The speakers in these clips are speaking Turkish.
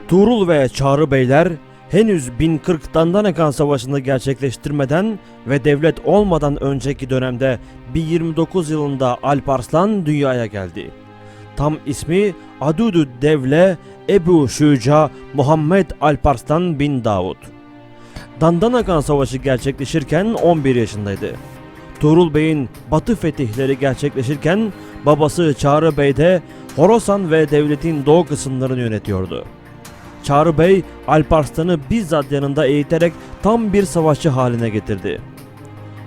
Tuğrul ve Çağrı Beyler henüz 1040 Dandanakan Savaşı'nı gerçekleştirmeden ve devlet olmadan önceki dönemde 1029 yılında Alparslan dünyaya geldi. Tam ismi Adudü Devle Ebu Şuca Muhammed Alparslan bin Davud. Dandanakan Savaşı gerçekleşirken 11 yaşındaydı. Tuğrul Bey'in batı fetihleri gerçekleşirken babası Çağrı Bey de Horasan ve devletin doğu kısımlarını yönetiyordu. Çağrı Bey, Alparslan'ı bizzat yanında eğiterek tam bir savaşçı haline getirdi.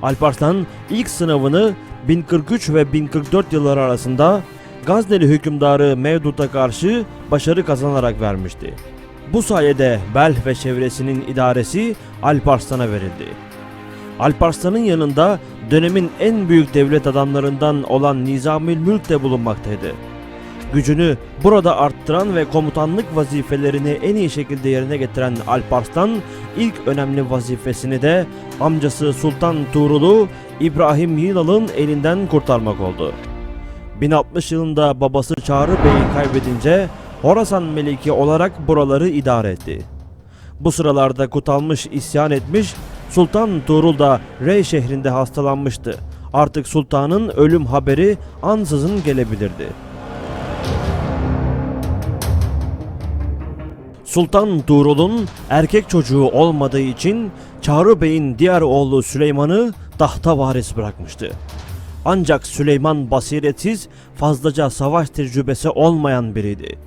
Alparslan ilk sınavını 1043 ve 1044 yılları arasında Gazneli hükümdarı Mevdut'a karşı başarı kazanarak vermişti. Bu sayede Belh ve çevresinin idaresi Alparslan'a verildi. Alparslan'ın yanında dönemin en büyük devlet adamlarından olan Nizamülmülk de bulunmaktaydı. Gücünü burada arttıran ve komutanlık vazifelerini en iyi şekilde yerine getiren Alparslan ilk önemli vazifesini de amcası Sultan Tuğrul'u İbrahim Yılal'ın elinden kurtarmak oldu. 1060 yılında babası Çağrı Bey'i kaybedince Horasan Meliki olarak buraları idare etti. Bu sıralarda Kutalmış isyan etmiş, Sultan Tuğrul da Rey şehrinde hastalanmıştı. Artık sultanın ölüm haberi ansızın gelebilirdi. Sultan Tuğrul'un erkek çocuğu olmadığı için Çağrı Bey'in diğer oğlu Süleyman'ı tahta varis bırakmıştı. Ancak Süleyman basiretsiz, fazlaca savaş tecrübesi olmayan biriydi.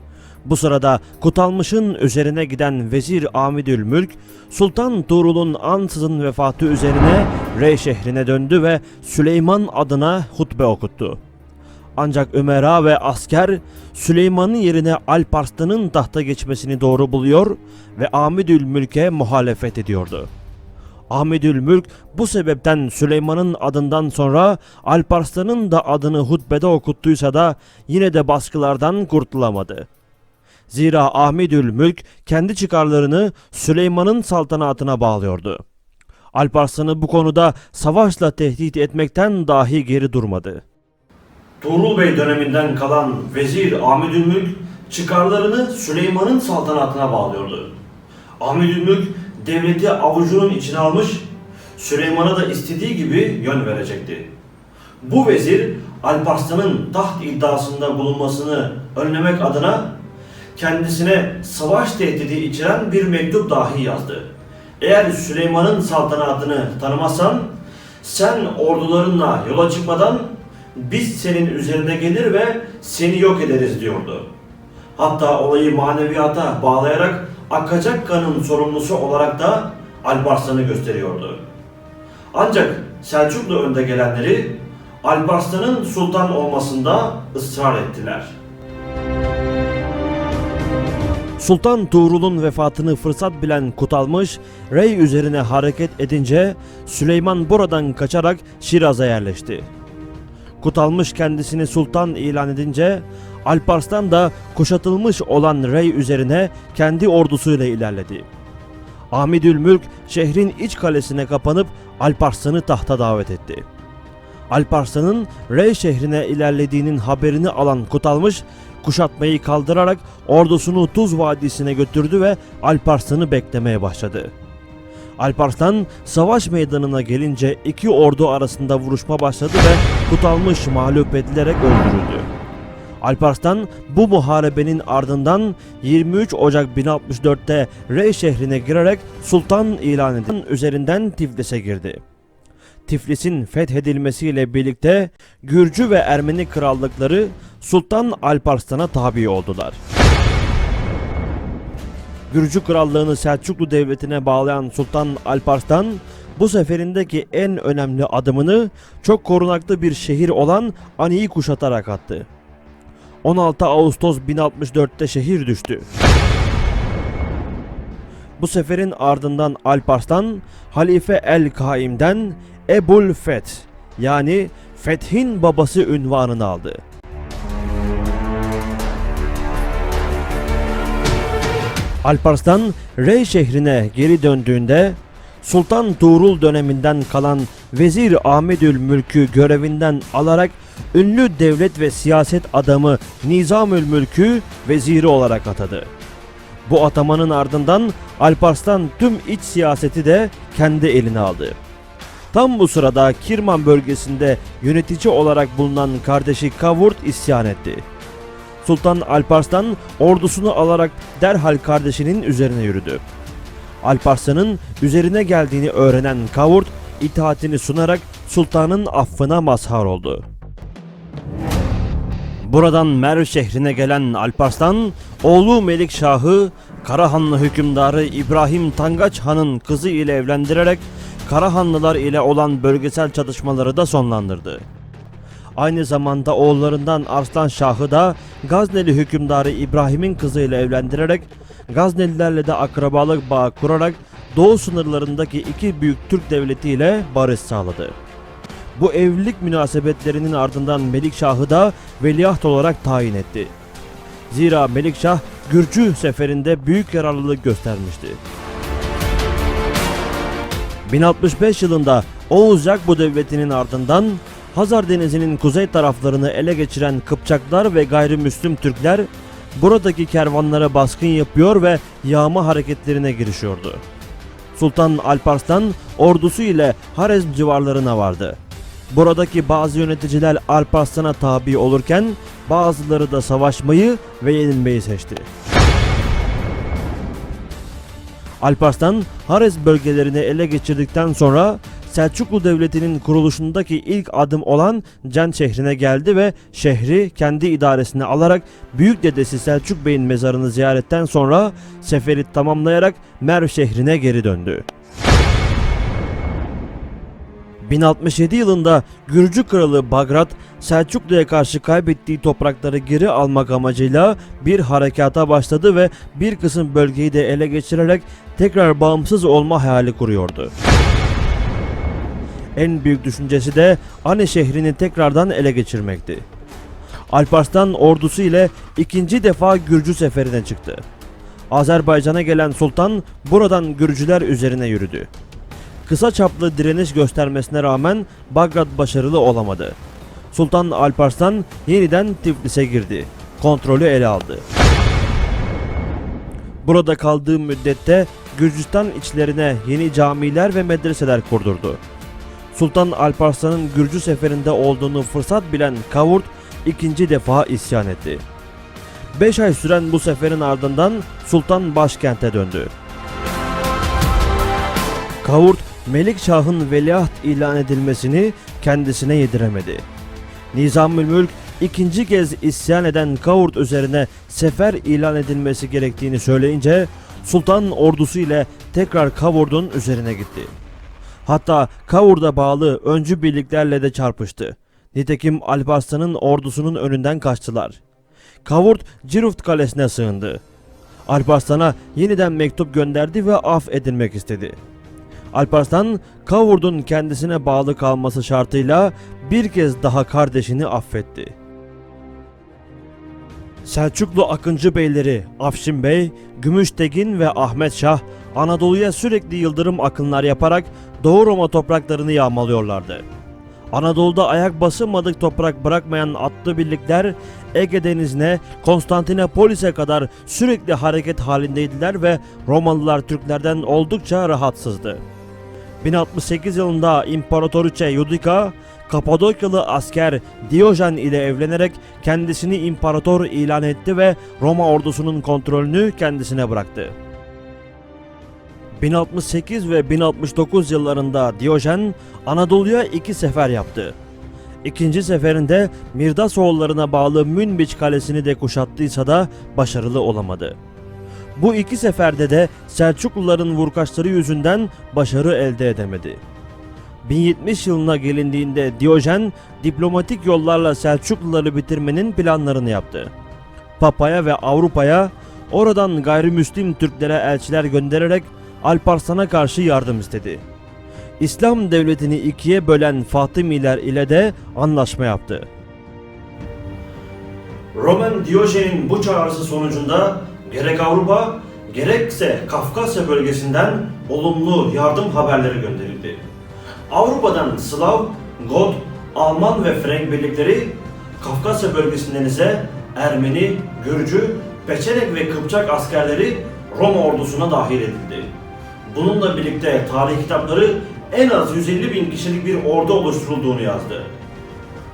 Bu sırada Kutalmış'ın üzerine giden Vezir Amidülmülk, Sultan Tuğrul'un ansızın vefatı üzerine Rey şehrine döndü ve Süleyman adına hutbe okuttu. Ancak ümera ve asker Süleyman'ın yerine Alparslan'ın tahta geçmesini doğru buluyor ve Amidülmülk'e muhalefet ediyordu. Amidülmülk bu sebepten Süleyman'ın adından sonra Alparslan'ın da adını hutbede okuttuysa da yine de baskılardan kurtulamadı. Zira Amidülmülk kendi çıkarlarını Süleyman'ın saltanatına bağlıyordu. Alparslan'ı bu konuda savaşla tehdit etmekten dahi geri durmadı. Tuğrul Bey döneminden kalan Vezir Amidülmülk çıkarlarını Süleyman'ın saltanatına bağlıyordu. Amidülmülk devleti avucunun içine almış, Süleyman'a da istediği gibi yön verecekti. Bu vezir Alparslan'ın taht iddiasında bulunmasını önlemek adına kendisine savaş tehdidi içeren bir mektup dahi yazdı. Eğer Süleyman'ın saltanatını tanımazsan sen ordularınla yola çıkmadan biz senin üzerine gelir ve seni yok ederiz diyordu. Hatta olayı maneviyata bağlayarak akacak kanın sorumlusu olarak da Alparslan'ı gösteriyordu. Ancak Selçuklu önde gelenleri Alparslan'ın sultan olmasında ısrar ettiler. Sultan Tuğrul'un vefatını fırsat bilen Kutalmış, Rey üzerine hareket edince Süleyman buradan kaçarak Şiraz'a yerleşti. Kutalmış kendisini sultan ilan edince Alparslan da kuşatılmış olan Rey üzerine kendi ordusuyla ilerledi. Amidülmülk şehrin iç kalesine kapanıp Alparslan'ı tahta davet etti. Alparslan'ın Rey şehrine ilerlediğinin haberini alan Kutalmış kuşatmayı kaldırarak ordusunu Tuz Vadisi'ne götürdü ve Alparslan'ı beklemeye başladı. Alparslan savaş meydanına gelince iki ordu arasında vuruşma başladı ve Kutalmış mağlup edilerek öldürüldü. Alparslan bu muharebenin ardından 23 Ocak 1064'te Rey şehrine girerek sultan ilan edilen üzerinden Tiflis'e girdi. Tiflis'in fethedilmesiyle birlikte Gürcü ve Ermeni krallıkları Sultan Alparslan'a tabi oldular. Gürcü krallığını Selçuklu devletine bağlayan Sultan Alparslan bu seferindeki en önemli adımını çok korunaklı bir şehir olan Ani'yi kuşatarak attı. 16 Ağustos 1064'te şehir düştü. Bu seferin ardından Alparslan Halife el-Kaim'den Ebul Feth yani Fethin babası unvanını aldı. Alparslan Rey şehrine geri döndüğünde Sultan Tuğrul döneminden kalan Vezir Amidülmülk'ü görevinden alarak ünlü devlet ve siyaset adamı Nizamülmülk'ü veziri olarak atadı. Bu atamanın ardından Alparslan tüm iç siyaseti de kendi eline aldı. Tam bu sırada Kirman bölgesinde yönetici olarak bulunan kardeşi Kavurt isyan etti. Sultan Alparslan ordusunu alarak derhal kardeşinin üzerine yürüdü. Alparslan'ın üzerine geldiğini öğrenen Kavurt itaatini sunarak sultanın affına mazhar oldu. Buradan Merv şehrine gelen Alparslan, oğlu Melikşah'ı Karahanlı hükümdarı İbrahim Tangaç Han'ın kızı ile evlendirerek Karahanlılar ile olan bölgesel çatışmaları da sonlandırdı. Aynı zamanda oğullarından Arslan Şah'ı da Gazneli hükümdarı İbrahim'in kızıyla evlendirerek Gaznelilerle de akrabalık bağı kurarak doğu sınırlarındaki iki büyük Türk devleti ile barış sağladı. Bu evlilik münasebetlerinin ardından Melikşah'ı da veliaht olarak tayin etti. Zira Melikşah Gürcü seferinde büyük yararlılık göstermişti. 1065 yılında Oğuz Yakbu devletinin ardından Hazar Denizi'nin kuzey taraflarını ele geçiren Kıpçaklar ve gayrimüslim Türkler buradaki kervanlara baskın yapıyor ve yağma hareketlerine girişiyordu. Sultan Alparslan ordusu ile Harezm civarlarına vardı. Buradaki bazı yöneticiler Alparslan'a tabi olurken bazıları da savaşmayı ve yenilmeyi seçti. Alparslan Harezm bölgelerini ele geçirdikten sonra Selçuklu Devleti'nin kuruluşundaki ilk adım olan Can şehrine geldi ve şehri kendi idaresine alarak büyük dedesi Selçuk Bey'in mezarını ziyaretten sonra seferi tamamlayarak Merv şehrine geri döndü. 1067 yılında Gürcü kralı Bagrat, Selçuklu'ya karşı kaybettiği toprakları geri almak amacıyla bir harekata başladı ve bir kısım bölgeyi de ele geçirerek tekrar bağımsız olma hayali kuruyordu. En büyük düşüncesi de Ane şehrini tekrardan ele geçirmekti. Alparslan ordusu ile ikinci defa Gürcü seferine çıktı. Azerbaycan'a gelen sultan buradan Gürcüler üzerine yürüdü. Kısa çaplı direniş göstermesine rağmen Bagrat başarılı olamadı. Sultan Alparslan yeniden Tiflis'e girdi. Kontrolü ele aldı. Burada kaldığı müddette Gürcistan içlerine yeni camiler ve medreseler kurdurdu. Sultan Alparslan'ın Gürcü seferinde olduğunu fırsat bilen Kavurt ikinci defa isyan etti. 5 ay süren bu seferin ardından Sultan başkente döndü. Kavurt, Melikşah'ın veliaht ilan edilmesini kendisine yediremedi. Nizamülmülk ikinci kez isyan eden Kavurt üzerine sefer ilan edilmesi gerektiğini söyleyince Sultan ordusu ile tekrar Kavurt'un üzerine gitti. Hatta Kavurt'a bağlı öncü birliklerle de çarpıştı. Nitekim Alparslan'ın ordusunun önünden kaçtılar. Kavurt Ciruft kalesine sığındı. Alparslan'a yeniden mektup gönderdi ve af edilmek istedi. Alparslan, Kavurt'un kendisine bağlı kalması şartıyla bir kez daha kardeşini affetti. Selçuklu Akıncı beyleri Afşin Bey, Gümüştegin ve Ahmet Şah Anadolu'ya sürekli yıldırım akınlar yaparak Doğu Roma topraklarını yağmalıyorlardı. Anadolu'da ayak basılmadık toprak bırakmayan atlı birlikler Ege Denizi'ne, Konstantinopolis'e kadar sürekli hareket halindeydiler ve Romalılar Türklerden oldukça rahatsızdı. 1068 yılında İmparatoriçe Yudica, Kapadokyalı asker Diyojen ile evlenerek kendisini imparator ilan etti ve Roma ordusunun kontrolünü kendisine bıraktı. 1068 ve 1069 yıllarında Diyojen Anadolu'ya 2 sefer yaptı. İkinci seferinde Mirdasoğullarına bağlı Münbiç kalesini de kuşattıysa da başarılı olamadı. Bu 2 seferde de Selçukluların vurkaçları yüzünden başarı elde edemedi. 1070 yılına gelindiğinde Diyojen diplomatik yollarla Selçukluları bitirmenin planlarını yaptı. Papa'ya ve Avrupa'ya oradan gayrimüslim Türklere elçiler göndererek Alparslan'a karşı yardım istedi. İslam devletini ikiye bölen Fatımiler ile de anlaşma yaptı. Roman Diyojen'in bu çağrısı sonucunda gerek Avrupa gerekse Kafkasya bölgesinden olumlu yardım haberleri gönderildi. Avrupa'dan Slav, Got, Alman ve Frank birlikleri, Kafkasya bölgesinden ise Ermeni, Gürcü, Peçenek ve Kıpçak askerleri Roma ordusuna dahil edildi. Bununla birlikte tarih kitapları en az 150 bin kişilik bir ordu oluşturulduğunu yazdı.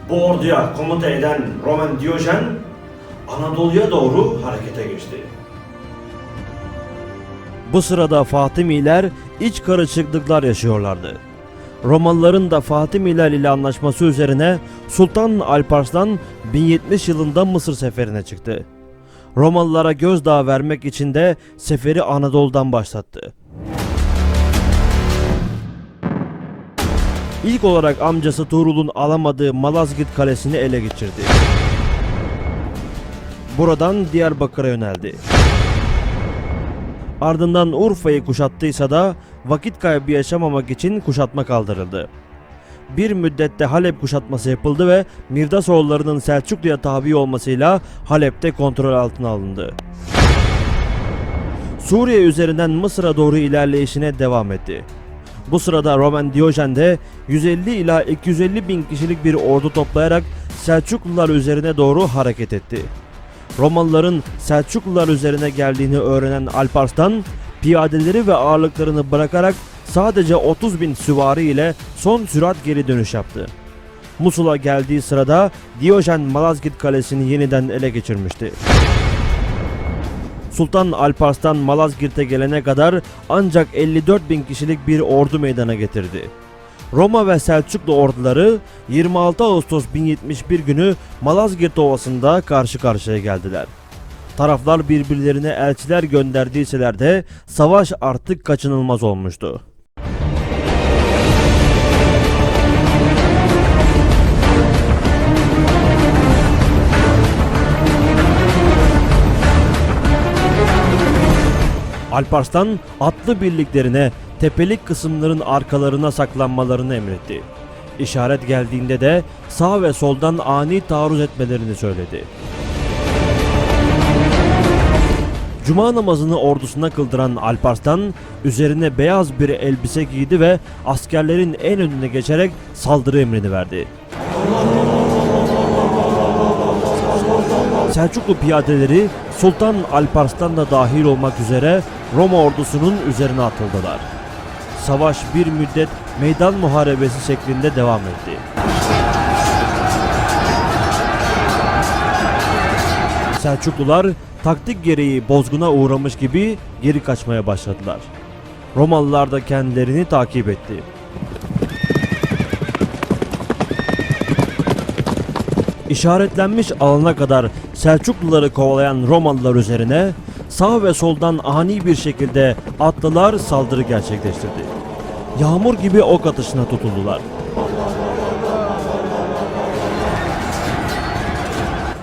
Bu orduya komuta eden Roman Diyojen, Anadolu'ya doğru harekete geçti. Bu sırada Fatimiler iç karışıklıklar yaşıyorlardı. Romalıların da Fatimiler ile anlaşması üzerine Sultan Alparslan 1070 yılında Mısır seferine çıktı. Romalılara gözdağı vermek için de seferi Anadolu'dan başlattı. İlk olarak amcası Tuğrul'un alamadığı Malazgirt Kalesi'ni ele geçirdi. Buradan Diyarbakır'a yöneldi. Ardından Urfa'yı kuşattıysa da vakit kaybı yaşamamak için kuşatma kaldırıldı. Bir müddette Halep kuşatması yapıldı ve Mirdasoğullarının Selçuklu'ya tabi olmasıyla Halep'te kontrol altına alındı. Suriye üzerinden Mısır'a doğru ilerleyişine devam etti. Bu sırada Roman Diyojen de 150 ila 250 bin kişilik bir ordu toplayarak Selçuklular üzerine doğru hareket etti. Romalıların Selçuklular üzerine geldiğini öğrenen Alparslan, piyadeleri ve ağırlıklarını bırakarak sadece 30 bin süvari ile son sürat geri dönüş yaptı. Musul'a geldiği sırada Diyojen Malazgirt Kalesi'ni yeniden ele geçirmişti. Sultan Alparslan Malazgirt'e gelene kadar ancak 54 bin kişilik bir ordu meydana getirdi. Roma ve Selçuklu orduları 26 Ağustos 1071 günü Malazgirt Ovası'nda karşı karşıya geldiler. Taraflar birbirlerine elçiler gönderdiyseler de savaş artık kaçınılmaz olmuştu. Alparslan atlı birliklerine tepelik kısımların arkalarına saklanmalarını emretti. İşaret geldiğinde de sağ ve soldan ani taarruz etmelerini söyledi. Cuma namazını ordusuna kıldıran Alparslan üzerine beyaz bir elbise giydi ve askerlerin en önüne geçerek saldırı emrini verdi. Selçuklu piyadeleri Sultan Alparslan da dahil olmak üzere Roma ordusunun üzerine atıldılar. Savaş bir müddet meydan muharebesi şeklinde devam etti. Selçuklular taktik gereği bozguna uğramış gibi geri kaçmaya başladılar. Romalılar da kendilerini takip etti. İşaretlenmiş alana kadar Selçukluları kovalayan Romalılar üzerine sağ ve soldan ani bir şekilde atlılar saldırı gerçekleştirdi. Yağmur gibi ok atışına tutuldular.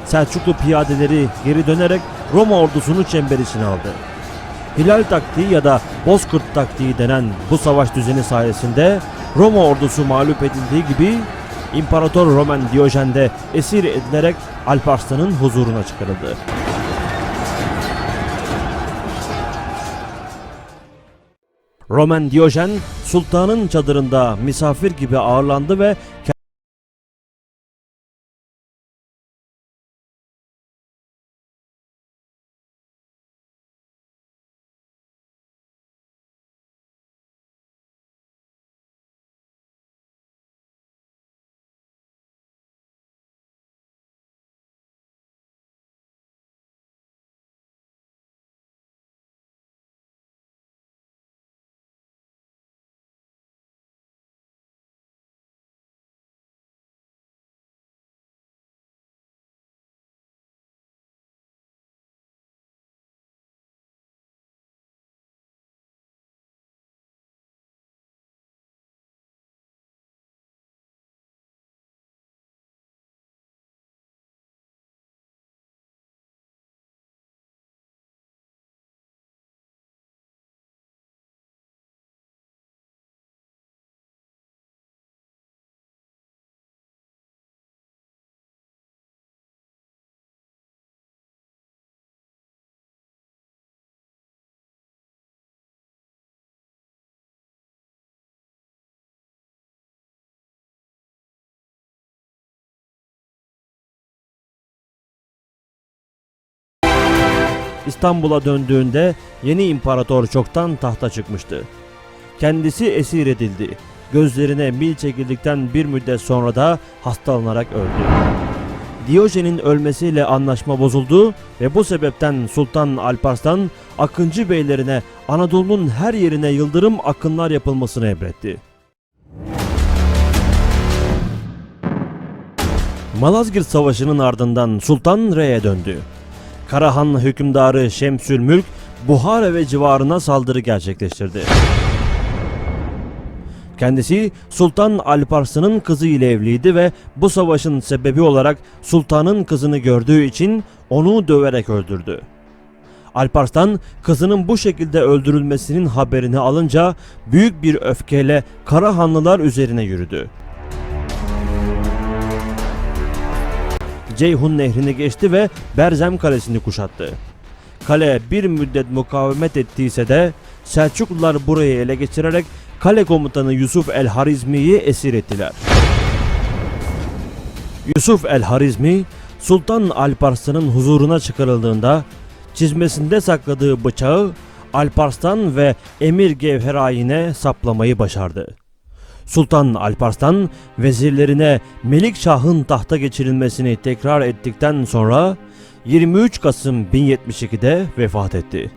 Selçuklu piyadeleri geri dönerek Roma ordusunu çember içine aldı. Hilal taktiği ya da Bozkurt taktiği denen bu savaş düzeni sayesinde Roma ordusu mağlup edildiği gibi İmparator Roman Diyojen de esir edilerek Alparslan'ın huzuruna çıkarıldı. Roman Diyojen sultanın çadırında misafir gibi ağırlandı ve İstanbul'a döndüğünde yeni imparator çoktan tahta çıkmıştı. Kendisi esir edildi. Gözlerine mil çekildikten bir müddet sonra da hastalanarak öldü. Diyojen'in ölmesiyle anlaşma bozuldu ve bu sebepten Sultan Alparslan Akıncı beylerine Anadolu'nun her yerine yıldırım akınlar yapılmasını emretti. Malazgirt Savaşı'nın ardından Sultan Re'ye döndü. Karahan hükümdarı Şemsülmülk Buhara ve civarına saldırı gerçekleştirdi. Kendisi Sultan Alparslan'ın kızı ile evliydi ve bu savaşın sebebi olarak sultanın kızını gördüğü için onu döverek öldürdü. Alparslan kızının bu şekilde öldürülmesinin haberini alınca büyük bir öfkeyle Karahanlılar üzerine yürüdü. Ceyhun Nehri'ni geçti ve Berzem Kalesi'ni kuşattı. Kale bir müddet mukavemet ettiyse de Selçuklular burayı ele geçirerek kale komutanı Yusuf el-Harizmi'yi esir ettiler. Yusuf el-Harizmi, Sultan Alparslan'ın huzuruna çıkarıldığında çizmesinde sakladığı bıçağı Alparslan ve Emir Gevherayin'e saplamayı başardı. Sultan Alparslan vezirlerine Melikşah'ın tahta geçirilmesini tekrar ettikten sonra 23 Kasım 1072'de vefat etti.